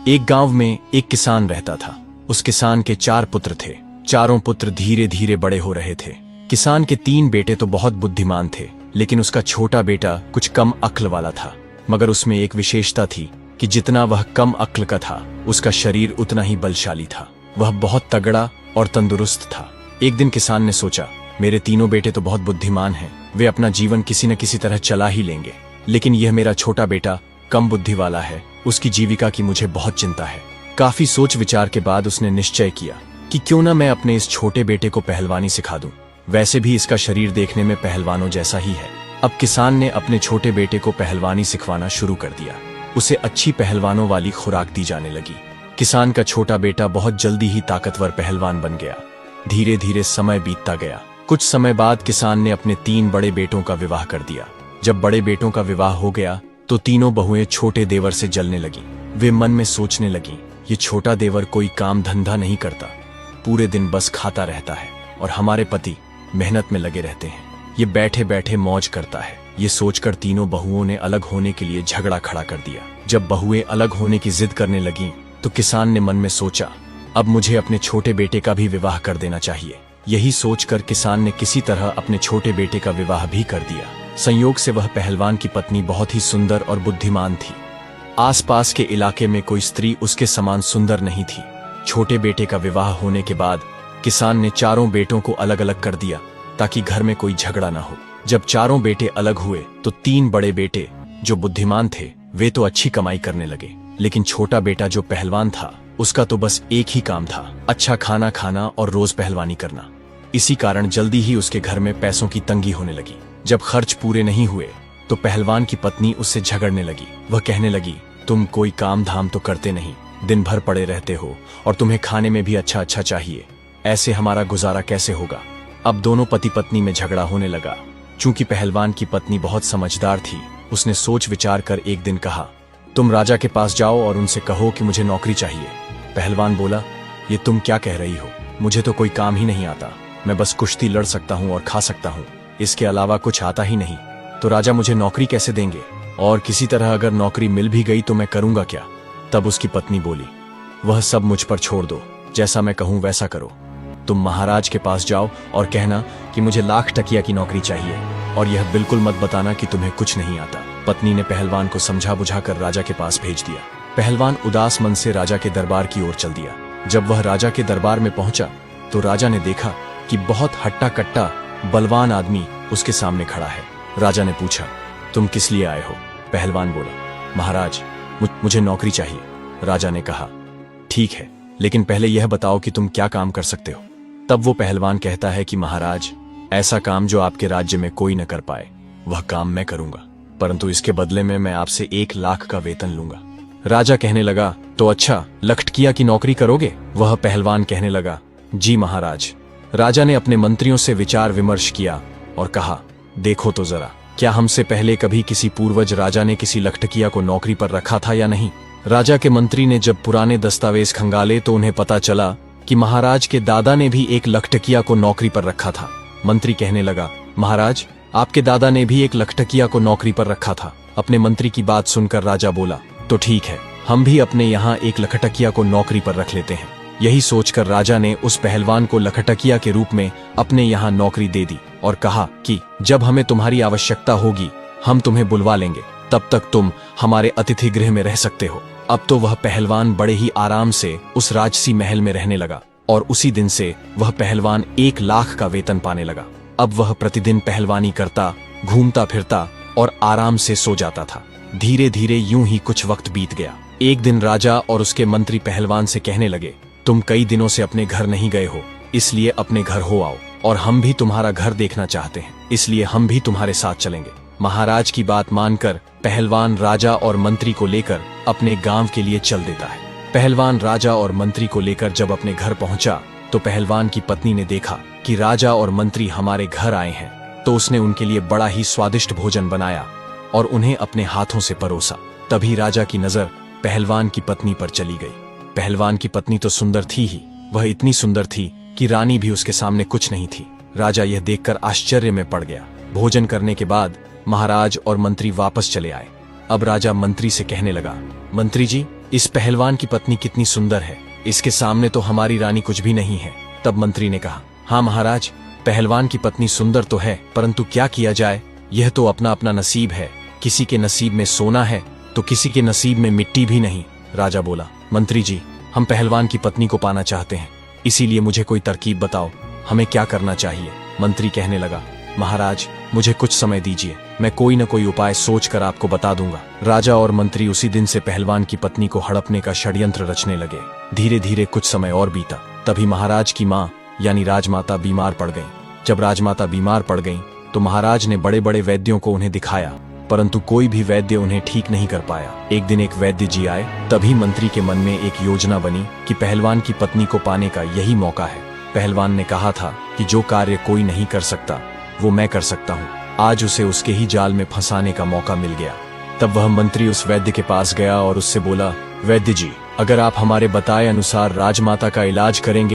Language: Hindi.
एक गांव में एक किसान रहता था। उस किसान के 4 पुत्र थे। चारों पुत्र धीरे धीरे बड़े हो रहे थे। किसान के 3 बेटे तो बहुत बुद्धिमान थे, लेकिन उसका छोटा बेटा कुछ कम अक्ल वाला था। मगर उसमें एक विशेषता थी कि जितना वह कम अक्ल का था, उसका शरीर उतना ही बलशाली था। वह बहुत तगड़ा और तंदुरुस्त था। एक दिन किसान ने सोचा, मेरे तीनों बेटे तो बहुत बुद्धिमान हैं, वे अपना जीवन किसी न किसी तरह चला ही लेंगे, लेकिन यह मेरा छोटा बेटा कम बुद्धि वाला है, उसकी जीविका की मुझे बहुत चिंता है। काफी सोच विचार के बाद उसने निश्चय किया कि क्यों न मैं अपने इस छोटे बेटे को पहलवानी सिखा दूं। वैसे भी इसका शरीर देखने में पहलवानों जैसा ही है। अब किसान ने अपने छोटे बेटे को पहलवानी सिखवाना शुरू कर दिया। उसे अच्छी पहलवानों वाली खुराक दी जाने लगी। किसान का छोटा बेटा बहुत जल्दी ही ताकतवर पहलवान बन गया। धीरे धीरे समय बीतता गया। कुछ समय बाद किसान ने अपने 3 बड़े बेटों का विवाह कर दिया। जब बड़े बेटों का विवाह हो गया तो तीनों बहुएं छोटे देवर से जलने लगी। वे मन में सोचने लगी, ये छोटा देवर कोई काम धंधा नहीं करता, पूरे दिन बस खाता रहता है, और हमारे पति मेहनत में लगे रहते हैं, ये बैठे बैठे मौज करता है। ये सोचकर तीनों बहुओं ने अलग होने के लिए झगड़ा खड़ा कर दिया। जब बहुएं अलग होने की जिद करने लगीं, तो किसान ने मन में सोचा, अब मुझे अपने छोटे बेटे का भी विवाह कर देना चाहिए। यही सोचकर किसान ने किसी तरह अपने छोटे बेटे का विवाह भी कर दिया। संयोग से वह पहलवान की पत्नी बहुत ही सुंदर और बुद्धिमान थी। आसपास के इलाके में कोई स्त्री उसके समान सुंदर नहीं थी। छोटे बेटे का विवाह होने के बाद किसान ने चारों बेटों को अलग अलग कर दिया ताकि घर में कोई झगड़ा ना हो। जब चारों बेटे अलग हुए तो 3 बड़े बेटे जो बुद्धिमान थे, वे तो अच्छी कमाई करने लगे, लेकिन छोटा बेटा जो पहलवान था, उसका तो बस एक ही काम था, अच्छा खाना खाना और रोज पहलवानी करना। इसी कारण जल्दी ही उसके घर में पैसों की तंगी होने लगी। जब खर्च पूरे नहीं हुए तो पहलवान की पत्नी उससे झगड़ने लगी। वह कहने लगी, तुम कोई काम धाम तो करते नहीं, दिन भर पड़े रहते हो, और तुम्हें खाने में भी अच्छा अच्छा चाहिए, ऐसे हमारा गुजारा कैसे होगा। अब दोनों पति पत्नी में झगड़ा होने लगा। चूंकि पहलवान की पत्नी बहुत समझदार थी, उसने सोच विचार कर एक दिन कहा, तुम राजा के पास जाओ और उनसे कहो कि मुझे नौकरी चाहिए। पहलवान बोला, ये तुम क्या कह रही हो, मुझे तो कोई काम ही नहीं आता, मैं बस कुश्ती लड़ सकता हूँ और खा सकता हूँ, इसके अलावा कुछ आता ही नहीं, तो राजा मुझे नौकरी कैसे देंगे, और किसी तरह अगर नौकरी मिल भी गई तो मैं करूंगा क्या। तब उसकी पत्नी बोली, वह सब मुझ पर छोड़ दो, जैसा मैं कहूं वैसा करो। तुम महाराज के पास जाओ और कहना कि मुझे लाख टकिया की नौकरी चाहिए, और यह बिल्कुल मत बताना कि तुम्हें कुछ नहीं आता। पत्नी ने पहलवान को समझा बुझाकर राजा के पास भेज दिया। पहलवान उदास मन से राजा के दरबार की ओर चल दिया। जब वह राजा के दरबार में पहुंचा तो राजा ने देखा कि बहुत हट्टा कट्टा बलवान आदमी उसके सामने खड़ा है। राजा ने पूछा, तुम किस लिए आए हो। पहलवान बोला, महाराज मुझे नौकरी चाहिए। राजा ने कहा, ठीक है, लेकिन पहले यह बताओ कि तुम क्या काम कर सकते हो। तब वो पहलवान कहता है कि महाराज, ऐसा काम जो आपके राज्य में कोई न कर पाए, वह काम मैं करूंगा, परंतु इसके बदले में मैं आपसे 1 लाख का वेतन लूंगा। राजा कहने लगा, तो अच्छा, लखटकिया की नौकरी करोगे। वह पहलवान कहने लगा, जी महाराज। राजा ने अपने मंत्रियों से विचार विमर्श किया और कहा, देखो तो जरा, क्या हमसे पहले कभी किसी पूर्वज राजा ने किसी लखटकिया को नौकरी पर रखा था या नहीं। राजा के मंत्री ने जब पुराने दस्तावेज खंगाले तो उन्हें पता चला कि महाराज के दादा ने भी एक लखटकिया को नौकरी पर रखा था। मंत्री कहने लगा, महाराज, आपके दादा ने भी एक लखटकिया को नौकरी पर रखा था। अपने मंत्री की बात सुनकर राजा बोला, तो ठीक है, हम भी अपने यहाँ एक लखटकिया को नौकरी पर रख लेते हैं। यही सोचकर राजा ने उस पहलवान को लखटकिया के रूप में अपने यहाँ नौकरी दे दी और कहा कि जब हमें तुम्हारी आवश्यकता होगी हम तुम्हें बुलवा लेंगे, तब तक तुम हमारे अतिथि गृह में रह सकते हो। अब तो वह पहलवान बड़े ही आराम से उस राजसी महल में रहने लगा, और उसी दिन से वह पहलवान 1 लाख का वेतन पाने लगा। अब वह प्रतिदिन पहलवानी करता, घूमता फिरता और आराम से सो जाता था। धीरे धीरे यूं ही कुछ वक्त बीत गया। एक दिन राजा और उसके मंत्री पहलवान से कहने लगे, तुम कई दिनों से अपने घर नहीं गए हो, इसलिए अपने घर हो आओ, और हम भी तुम्हारा घर देखना चाहते हैं, इसलिए हम भी तुम्हारे साथ चलेंगे। महाराज की बात मानकर पहलवान राजा और मंत्री को लेकर अपने गांव के लिए चल देता है। पहलवान राजा और मंत्री को लेकर जब अपने घर पहुंचा तो पहलवान की पत्नी ने देखा कि राजा और मंत्री हमारे घर आए हैं, तो उसने उनके लिए बड़ा ही स्वादिष्ट भोजन बनाया और उन्हें अपने हाथों से परोसा। तभी राजा की नजर पहलवान की पत्नी पर चली गई। पहलवान की पत्नी तो सुंदर थी ही, वह इतनी सुंदर थी कि रानी भी उसके सामने कुछ नहीं थी। राजा यह देखकर आश्चर्य में पड़ गया। भोजन करने के बाद महाराज और मंत्री वापस चले आए। अब राजा मंत्री से कहने लगा, मंत्री जी, इस पहलवान की पत्नी कितनी सुंदर है, इसके सामने तो हमारी रानी कुछ भी नहीं है। तब मंत्री ने कहा, हाँ महाराज, पहलवान की पत्नी सुंदर तो है, परंतु क्या किया जाए, यह तो अपना अपना नसीब है। किसी के नसीब में सोना है तो किसी के नसीब में मिट्टी भी नहीं। राजा बोला, मंत्री जी, हम पहलवान की पत्नी को पाना चाहते हैं, इसीलिए मुझे कोई तरकीब बताओ, हमें क्या करना चाहिए। मंत्री कहने लगा, महाराज, मुझे कुछ समय दीजिए, मैं कोई न कोई उपाय सोचकर आपको बता दूंगा। राजा और मंत्री उसी दिन से पहलवान की पत्नी को हड़पने का षड्यंत्र रचने लगे। धीरे धीरे कुछ समय और बीता। तभी महाराज की माँ यानी राजमाता बीमार पड़ गई। जब राजमाता बीमार पड़ गई तो महाराज ने बड़े बड़े वैद्यों को उन्हें दिखाया, परंतु कोई भी वैद्य उन्हें ठीक नहीं कर पाया। एक दिन एक वैद्य जी आए। तभी मंत्री के मन में एक योजना बनी कि पहलवान की पत्नी को पाने का यही मौका है। पहलवान ने कहा था कि जो कार्य कोई नहीं कर सकता वो मैं कर सकता हूँ। आज उसे उसके ही जाल में फंसाने का मौका मिल गया। तब वह मंत्री उस वैद्य के पास गया और उससे बोला, वैद्य जी, अगर आप हमारे बताए अनुसार राजमाता का इलाज करेंगे